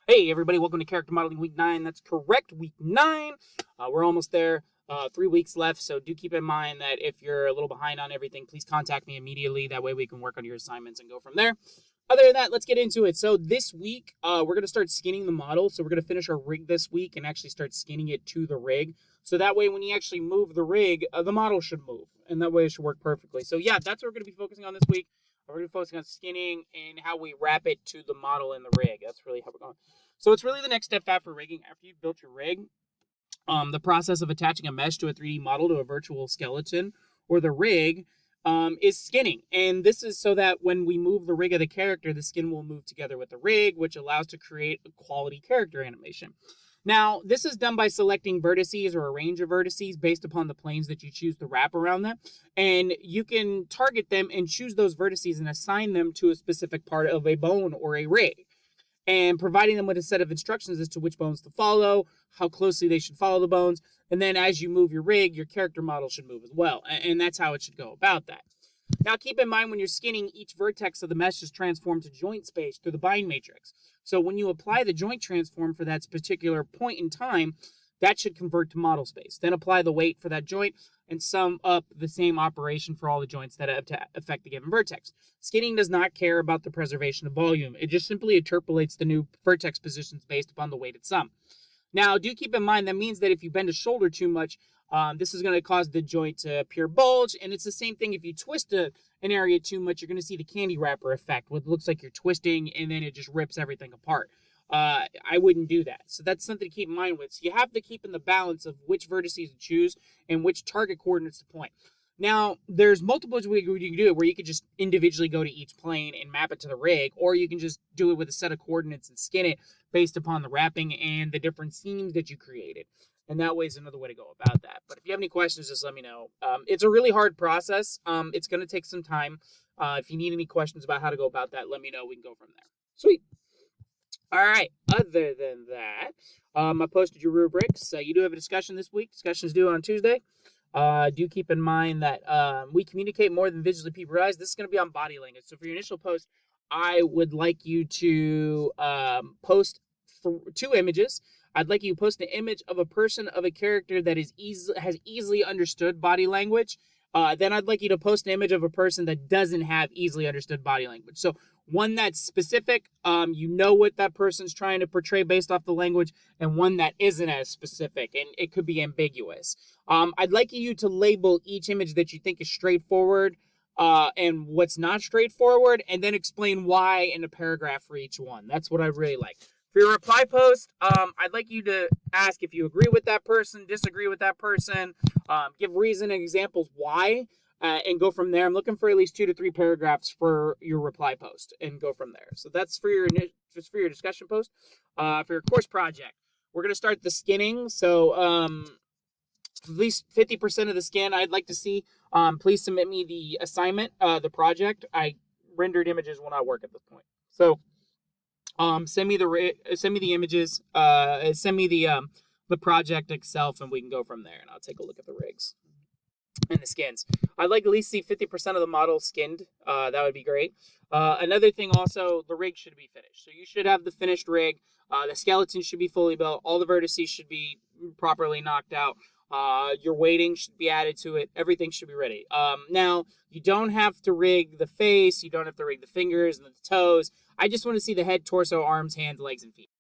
Hey, everybody, welcome to Character Modeling Week 9. That's correct, Week 9. We're almost there. 3 weeks left, so do keep in mind that if you're a little behind on everything, please contact me immediately. That way we can work on your assignments and go from there. Other than that, let's get into it. So this week, we're going to start skinning the model. So we're going to finish our rig this week and actually start skinning it to the rig. So that way when you actually move the rig, the model should move. And that way it should work perfectly. So yeah, that's what we're going to be focusing on this week. We're going to be focusing on skinning and how we wrap it to the model in the rig. That's really how we're going. So it's really the next step after rigging. After you've built your rig, the process of attaching a mesh to a 3D model to a virtual skeleton or the rig is skinning. And this is so that when we move the rig of the character, the skin will move together with the rig, which allows to create a quality character animation. Now, this is done by selecting vertices or a range of vertices based upon the planes that you choose to wrap around them. And you can target them and choose those vertices and assign them to a specific part of a bone or a rig, and providing them with a set of instructions as to which bones to follow, how closely they should follow the bones. And then as you move your rig, your character model should move as well. And that's how it should go about that. Now, keep in mind when you're skinning, each vertex of the mesh is transformed to joint space through the bind matrix. So when you apply the joint transform for that particular point in time, that should convert to model space. Then apply the weight for that joint and sum up the same operation for all the joints that have to affect the given vertex. Skinning does not care about the preservation of volume. It just simply interpolates the new vertex positions based upon the weighted sum. Now, do keep in mind that means that if you bend a shoulder too much, this is going to cause the joint to appear bulge. And it's the same thing if you twist an area too much, you're going to see the candy wrapper effect, what looks like you're twisting and then it just rips everything apart. I wouldn't do that. So that's something to keep in mind with. So you have to keep in the balance of which vertices to choose and which target coordinates to point. Now, there's multiple ways you can do it where you could just individually go to each plane and map it to the rig, or you can just do it with a set of coordinates and skin it based upon the wrapping and the different seams that you created. And that way is another way to go about that. But if you have any questions, just let me know. It's a really hard process. It's going to take some time. If you need any questions about how to go about that, let me know. We can go from there. Sweet. All right. Other than that, I posted your rubrics. You do have a discussion this week. Discussion is due on Tuesday. Do keep in mind that we communicate more than visually people realize. This is going to be on body language. So for your initial post, I would like you to post two images. I'd like you to post an image of a person of a character that has easily understood body language. Then I'd like you to post an image of a person that doesn't have easily understood body language. So one that's specific, you know what that person's trying to portray based off the language, and one that isn't as specific, and it could be ambiguous. I'd like you to label each image that you think is straightforward and what's not straightforward, and then explain why in a paragraph for each one. That's what I really like. For your reply post, I'd like you to ask if you agree with that person, disagree with that person, give reason and examples why, and go from there. I'm looking for at least 2 to 3 paragraphs for your reply post, and go from there. So that's for your discussion post. For your course project, we're gonna start the skinning. So at least 50% of the skin I'd like to see. Please submit me the assignment, the project. Rendered images will not work at this point. So send me the images. Send me the project itself, and we can go from there. And I'll take a look at the rigs and the skins. I'd like at least see 50% of the model skinned. That would be great. Another thing also, the rig should be finished. So you should have the finished rig. The skeleton should be fully built. All the vertices should be properly knocked out. Your weighting should be added to it. Everything should be ready. Now, you don't have to rig the face. You don't have to rig the fingers and the toes. I just want to see the head, torso, arms, hands, legs, and feet.